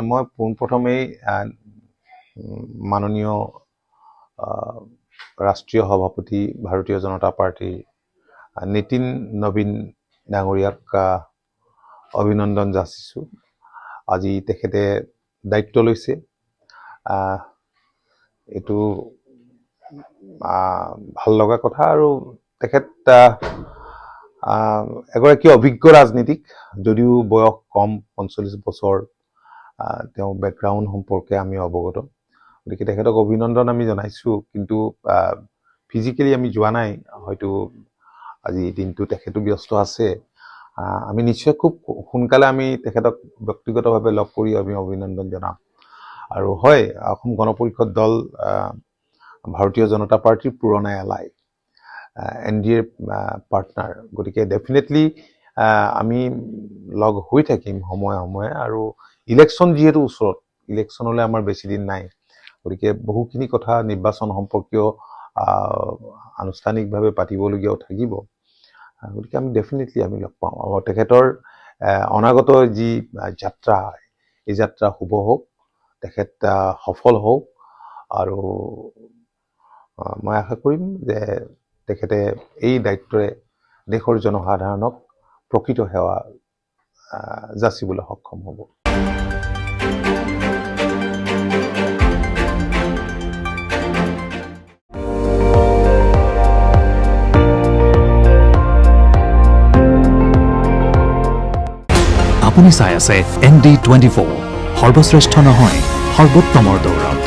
মই পোনপ্ৰথমেই মাননীয় ৰাষ্ট্ৰীয় সভাপতি ভাৰতীয় জনতা পাৰ্টিৰ নীতিন নবীন ডাঙৰীয়াক অভিনন্দন যাচিছোঁ। আজি তেখেতে দায়িত্ব লৈছে, এইটো ভাল লগা কথা। আৰু তেখেত এগৰাকী অভিজ্ঞ ৰাজনীতিক, যদিও বয়স কম, 45 বছৰ। তেওঁ বেকগ্ৰাউণ্ড সম্পৰ্কে আমি অৱগত, গতিকে তেখেতক অভিনন্দন আমি জনাইছোঁ। কিন্তু ফিজিকেলি আমি যোৱা নাই, হয়তো আজি দিনটো তেখেতো ব্যস্ত আছে। আমি নিশ্চয় খুব সোনকালে আমি তেখেতক ব্যক্তিগতভাৱে লগ কৰি আমি অভিনন্দন জনাম। আৰু হয়, অসম গণ পৰিষদ দল ভাৰতীয় জনতা পাৰ্টিৰ পুৰণা এলাই, NDA পাৰ্টনাৰ, গতিকে ডেফিনেটলি আমি লগ হৈ থাকিম সময়ে সময়ে। আৰু ইলেকশ্যন যিহেতু ওচৰত, ইলেকশ্যনলৈ আমাৰ বেছি দিন নাই, গতিকে বহুখিনি কথা নিৰ্বাচন সম্পৰ্কীয় আনুষ্ঠানিকভাৱে পাতিবলগীয়াও থাকিব। গতিকে আমি ডেফিনেটলি আমি লগ পাওঁ। আৰু তেখেতৰ অনাগত যি যাত্ৰা, এই যাত্ৰা শুভ হওক, তেখেত সফল হওক। আৰু মই আশা কৰিম যে তেখেতে এই দায়িত্বৰে দেশৰ জনসাধাৰণক প্ৰকৃত সেৱা যাচিবলৈ সক্ষম হ'ব। আপুনি চাই আছে ND24, সৰ্বশ্ৰেষ্ঠ নহয়, সৰ্বোত্তমৰ দৌৰত।